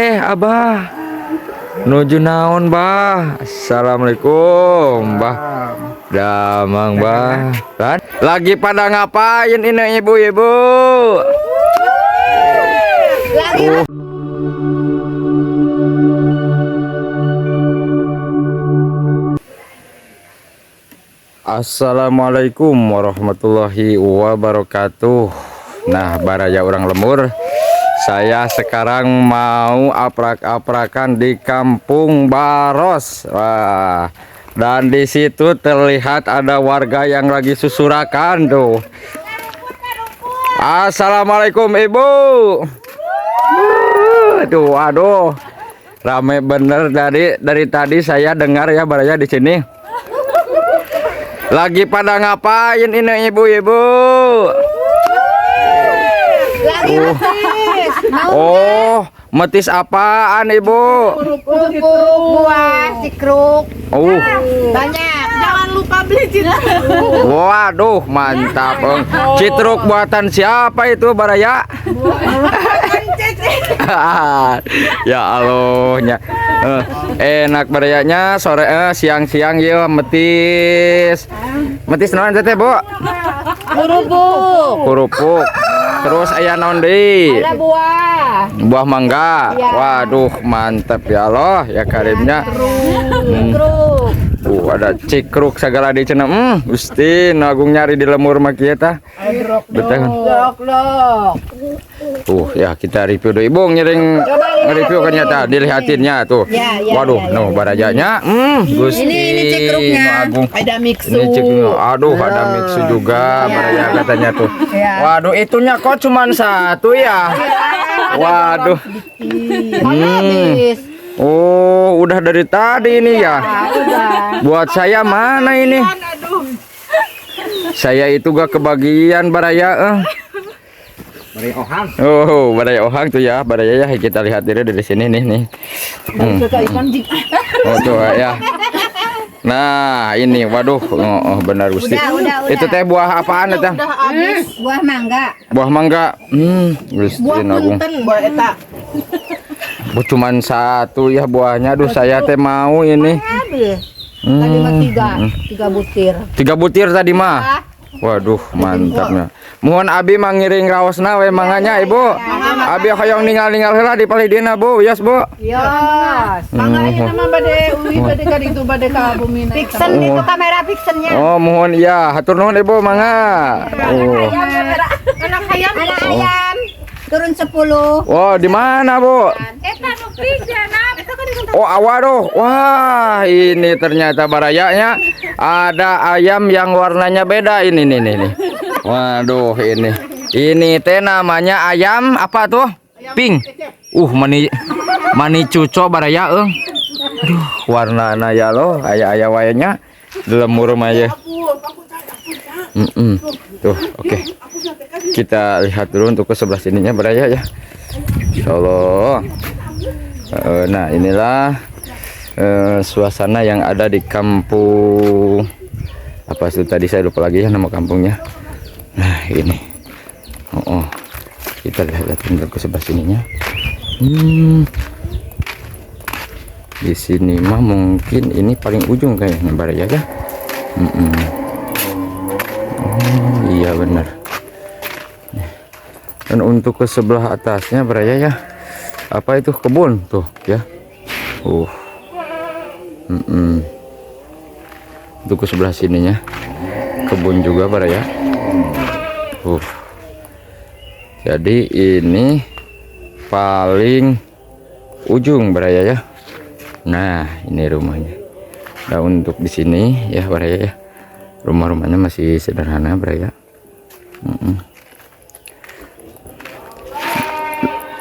Abah nuju naon bah. Assalamualaikum bah. Damang bah. Kan lagi pada ngapain ini ibu-ibu? Assalamualaikum warahmatullahi wabarakatuh. Nah, baraya orang lembur, saya sekarang mau aprak-aprakan di Kampung Baros. Wah, dan di situ terlihat ada warga yang lagi susurakan tuh. Assalamualaikum ibu. Aduh, rame bener dari tadi saya dengar ya baraya di sini. Lagi pada ngapain ini ibu-ibu? Lagi metis. Oh, metis apaan ibu? Kerupuk buah cikruk. Oh, Banyak. Jangan lupa beli cikruk. waduh mantap. Citruk buatan siapa itu baraya? Ya Allahnya. Enak barayanya sore siang-siang ya metis. Metis naon teh, Bu? Kerupuk. Terus aya naon deui? Ada buah. Buah mangga. Ya. Waduh, mantap ya Allah ya karimnya. Cikruk. Ada cikruk segala di cenah. Gusti nagung nyari di lemur mah kieu tah. Betul. Lok. Ya kita review dulu ibu nge-review kan nyata dilihatinnya tuh. Ya, Waduh, ya. Barajanya. Gusti. Ini cikruknya. nu agung. Ada mixu. Ini cikruk. Aduh, ada mixu juga baraja katanya tuh. Ya. Waduh, itunya kok cuman satu ya. Waduh. Habis. Oh, udah dari tadi ini ya. Udah. Buat saya mana ini? Saya itu gak kebagian baraya. Oh, baraya ohang tuh ya, baraya ya kita lihat diri dari sini nih. Oh tuh ya. Nah ini, waduh, benar Gusti. Udah. Itu teh buah apaan teh? Buah mangga. Buah mangga. Gusti Nagung. Buah eta. Bu cuman satu ya buahnya. Aduh saya teh mau ini. Habis. Tadi mah tiga butir. 3 butir tadi mah. Waduh, mantapnya. Mohon abi mangiring raosna we manganya ibu. Abi hoyong ningal-ningal heula di palidina Bu, yes Bu. Yes. Mangga ieu nama bade uwi bade ka ditu bade ka bumi na. Pixen itu kamera pixennya. Oh, mohon iya, hatur nuhun ibu mangga. Oh. Anak ayam. Anak ayam. Turun 10. Oh, di mana Bu? Eta nu pijana. Eta kan di Oh, waduh. Wah, ini ternyata barayanya ada ayam yang warnanya beda ini nih. Waduh, ini. Ini teh namanya ayam apa tuh? Pink. Mani cuco baraya Aduh, warnana ya lo, aya wayanya lemur mah ya. Tuh, oke. Kita lihat dulu untuk ke sebelah sininya baraya ya. Insyaallah. Nah, inilah suasana yang ada di kampung apa itu tadi saya lupa lagi ya nama kampungnya. Nah, ini. Kita lihat ke sebelah sininya. Di sini mah mungkin ini paling ujung kayaknya baraya ya. Iya benar. Dan untuk ke sebelah atasnya baraya ya. Apa itu kebun tuh ya. Untuk ke sebelah sininya kebun juga baraya. Jadi ini paling ujung baraya ya. Nah, ini rumahnya. Nah, untuk di sini ya baraya ya. Rumah-rumahnya masih sederhana baraya.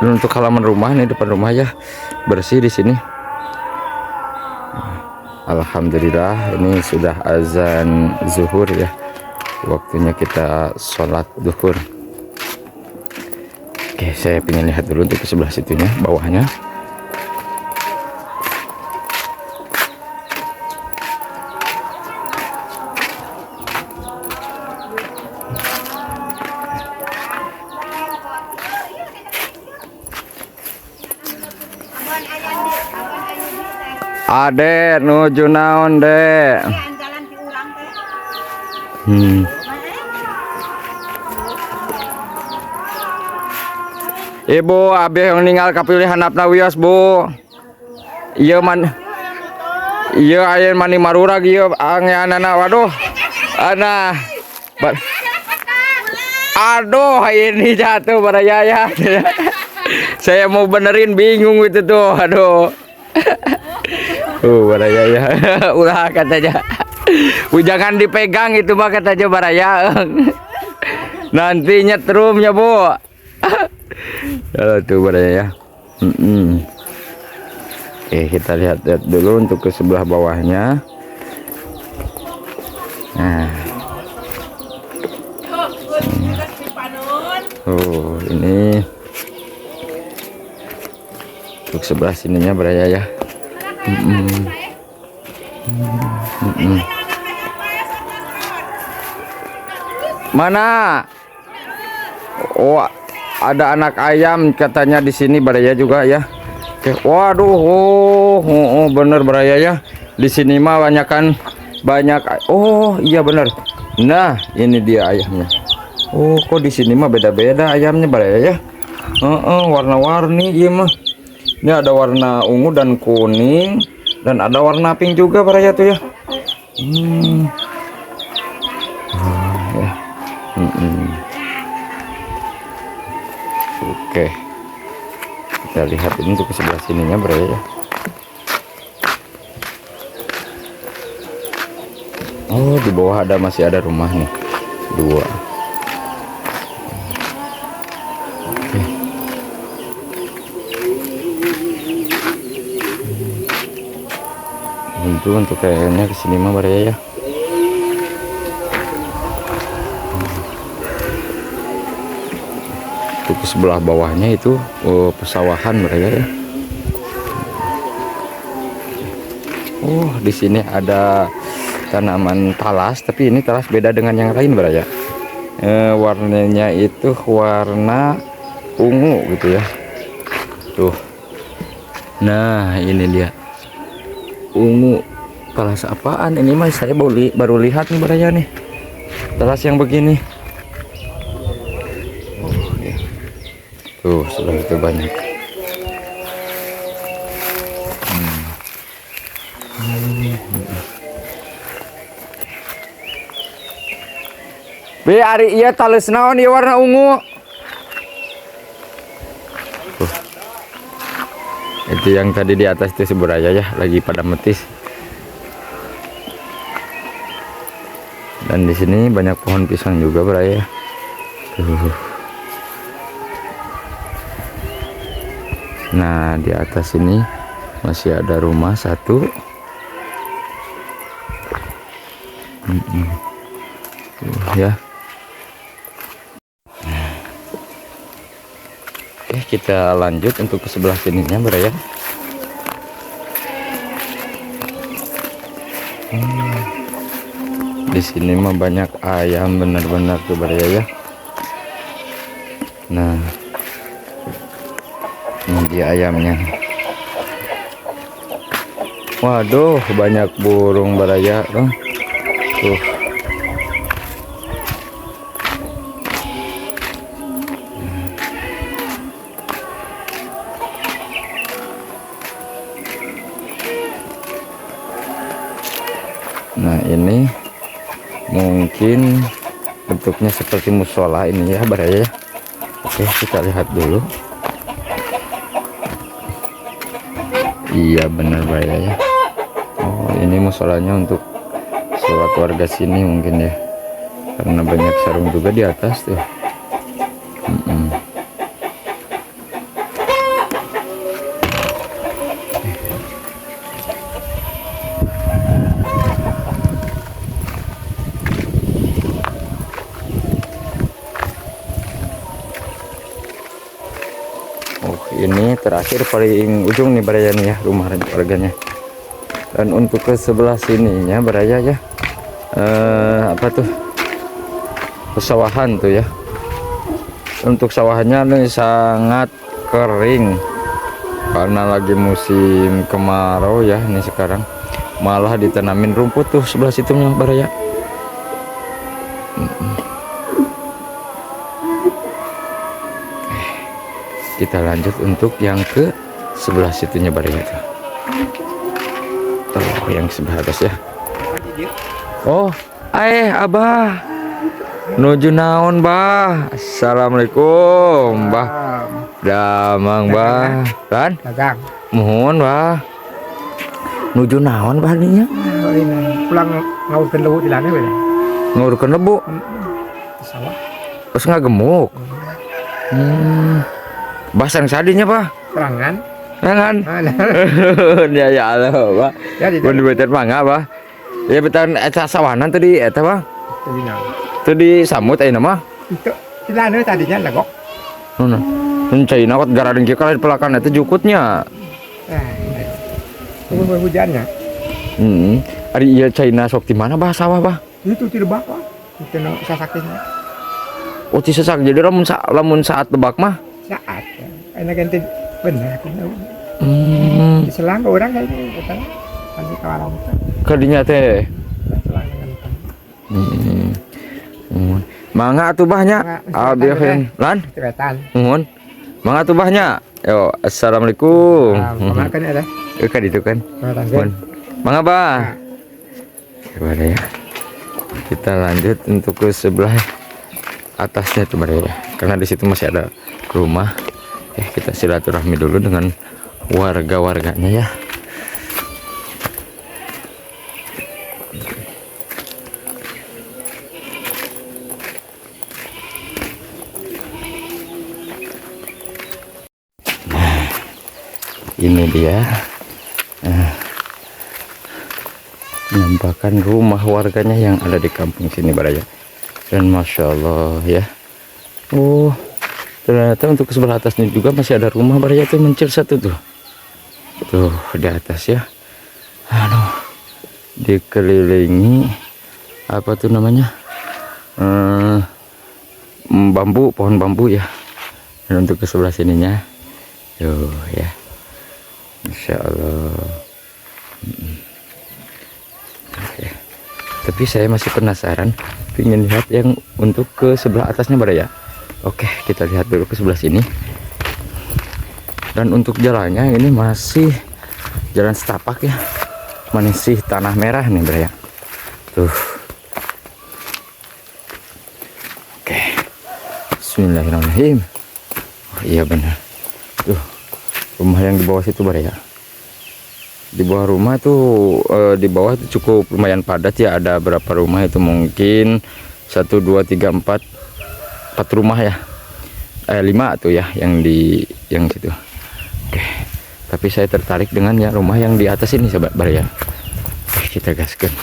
Dan untuk halaman rumah nih, depan rumah ya bersih di sini. Alhamdulillah ini sudah azan zuhur ya. Waktunya kita sholat zuhur. Oke, saya pengen lihat dulu untuk ke sebelah situnya, bawahnya. Ade nuju naon, Dek? Ibu, abis yang ninggal kapilihan napna wios, Bu. Iya man. Iya aya mani marurag ieu angeunana, waduh. Ana. Aduh, ini jatuh baraya. Saya mau benerin bingung itu tuh. Aduh. Baraya. Ulah katanya. Jangan dipegang itu mah katanya baraya. Nanti nyetrumnya, Bu. Kalau tuh baraya ya. Oke, kita lihat dulu untuk ke sebelah bawahnya. Nah. Oh, ini untuk sebelah sininya baraya ya. Mana? Oh, ada anak ayam katanya di sini baraya juga ya. Waduh, bener baraya ya. Di sini mah banyak. Oh, iya bener. Nah, ini dia ayamnya. Oh, kok di sini mah beda-beda ayamnya baraya ya. Warna-warni iya mah. Ini ada warna ungu dan kuning dan ada warna pink juga baraya tuh ya. Oke. Kita lihat ini untuk ke sebelah sininya baraya ya. Oh, di bawah masih ada rumah nih. 2. Oke. Untuk kayaknya ke sini mah baraya ya. Untuk ke sebelah bawahnya itu pesawahan baraya ya. Oh, di sini ada tanaman talas, tapi ini talas beda dengan yang lain baraya. Warnanya itu warna ungu gitu ya. Tuh. Nah, ini dia. Ungu. Talas apaan? Ini mah saya baru lihat nih baraya nih. Talas yang begini. Oh, ya. Tuh, sudah itu banyak. Be ari ieu tales naon ieu warna ungu. Itu yang tadi di atas itu si baraya ya, lagi pada metis. Dan di sini banyak pohon pisang juga baraya. Nah, di atas ini masih ada rumah satu. Ya. Oke, kita lanjut untuk ke sebelah sininya baraya. Di sini mah banyak ayam benar-benar tuh baraya ya. Nah, ini dia ayamnya. Waduh, banyak burung baraya dong. Tuh. Nah, ini mungkin bentuknya seperti musola ini ya baraya ya. Oke, kita lihat dulu. Iya benar baraya ya. Oh, ini musolanya untuk sholat warga sini mungkin ya, karena banyak sarung juga di atas tuh. Ini terakhir paling ujung nih baraya nih ya, rumah warganya. Dan untuk ke sebelah sininya baraya ya, apa tuh, pesawahan tuh ya. Untuk sawahannya nih sangat kering, karena lagi musim kemarau ya ini sekarang, malah ditanamin rumput tuh sebelah situ Baraya. Kita lanjut untuk yang ke sebelah situnya Baraya tuh. Oh, yang sebelah atas ya. Oh, Abah. Nuju naon, Bah? Assalamualaikum, Bah. Damang, Bah. Kan? Dagang. Mohon, Bah. Nuju naon, Bah nih ya? Oh, ini pulang ngawurkeun lewu di lana we. Ngurukkeun lebu. Sawah. Terus ngagemuk. Bah sang sadinya, Bah. Serangan. Jangan. Ya ya Allah, Bah. Ya di Mun beter mangga, Bah. Ya betan eta sawanan tadi eta, Bah. tadi nang. Teu di samut ayeuna mah. Itu di lana tadinya legok. Nuna. Mun caina kot garadeung kieu kali pelakan eta jukutnya. Tunggu hujannya. Ari ieu caina sok di mana, Bah, sawah, Bah? Itu di lebak, Pak. Itu no sasaknya. Oh, ci sesak. Jadi lamun saat lebak mah. Saat. Enak ganti benar. Hmm. Di selang ke orang kayak gitu. Nanti kawalan kita. Kadinya teh. Selang dengan Mangga atuh Bahnya. Abi lan. cepetan. Nuhun. Mangga atuh Bahnya. Yo, assalamualaikum. Makan ada. Kan itu kan. Cepetan. Nuhun. Mangga, Bah. Coba ya. Kita lanjut untuk ke sebelah atasnya tuh ya. Karena di situ masih ada rumah. Kita silaturahmi dulu dengan warga-warganya ya. Ini dia menampakkan rumah warganya yang ada di kampung sini Baraya. Dan Masya Allah ya. Oh, ternyata untuk sebelah atasnya juga masih ada rumah Baraya tuh, mencil satu tuh. Tuh di atas ya. Aduh, dikelilingi apa tuh namanya, bambu, pohon bambu ya. Dan untuk ke sebelah sininya tuh ya, Insya Allah. Oke. Tapi saya masih penasaran, ingin lihat yang untuk ke sebelah atasnya Baraya. Oke, kita lihat dulu ke sebelah sini. Dan untuk jalannya ini masih jalan setapak ya, masih tanah merah nih Baraya. Tuh. Oke. Bismillahirrahmanirrahim. Oh iya benar. Tuh. Rumah yang di bawah situ Baraya. Di bawah rumah tuh di bawah itu cukup lumayan padat ya. Ada berapa rumah itu, mungkin 1 2 3 4 rumah ya. 5 tuh ya yang di yang situ. Oke. Tapi saya tertarik dengan ya rumah yang di atas ini sahabat Baraya. Kita gaskan.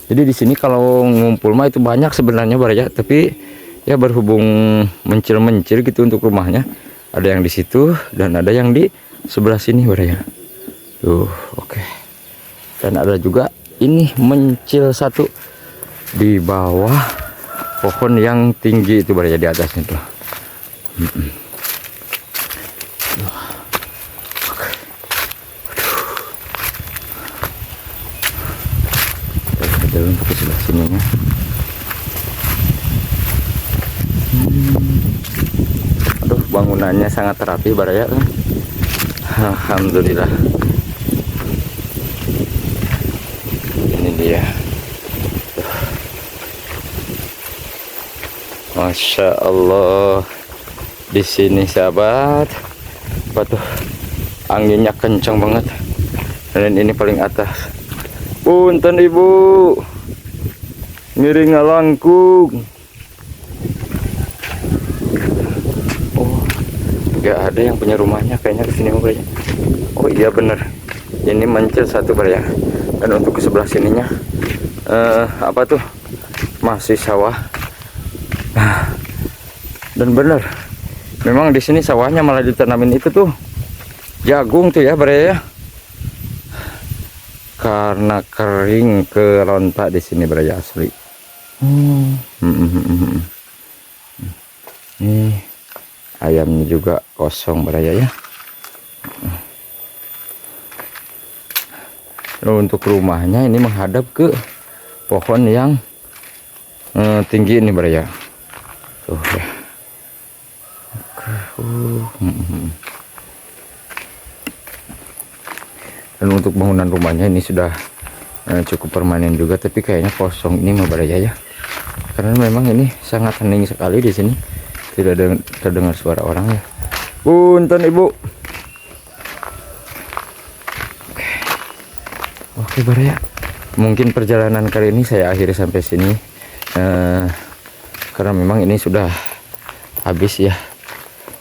Jadi di sini kalau ngumpul mah itu banyak sebenarnya Baraya, tapi ya berhubung mencil-mencil gitu untuk rumahnya. Ada yang di situ dan ada yang di sebelah sini Baraya. Tuh, oke. Dan ada juga ini mencil satu di bawah pohon yang tinggi itu Baraya, di atasnya tuh. Oke. Ada untuk sebelah sininya. Aduh, bangunannya sangat rapi Baraya. Alhamdulillah. Ini dia. Masya Allah. Di sini sahabat, apa tuh, anginnya kencang banget. Dan ini paling atas. Punten Ibu, miring ngalangkung. Gak ada yang punya rumahnya kayaknya di sini Baraya. Oh iya bener, ini mencil satu Baraya. Dan untuk ke sebelah sininya apa tuh, masih sawah. Dan bener, memang di sini sawahnya malah ditanamin itu tuh jagung tuh ya Baraya. Karena kering kerontak di sini Baraya asli. Nih ayamnya juga kosong Baraya ya. Untuk rumahnya ini menghadap ke pohon yang tinggi ini Baraya. Tuh ya. Dan untuk bangunan rumahnya ini sudah cukup permanen juga, tapi kayaknya kosong ini mah Baraya ya. Karena memang ini sangat hening sekali di sini, tidak ada terdengar suara orang ya. Punten Ibu. Oke Baraya, mungkin perjalanan kali ini saya akhiri sampai sini, karena memang ini sudah habis ya,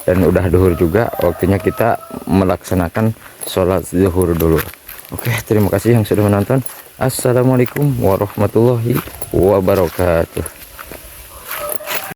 dan udah duhur juga, waktunya kita melaksanakan sholat zuhur dulu. Oke, terima kasih yang sudah menonton. Assalamualaikum warahmatullahi wabarakatuh.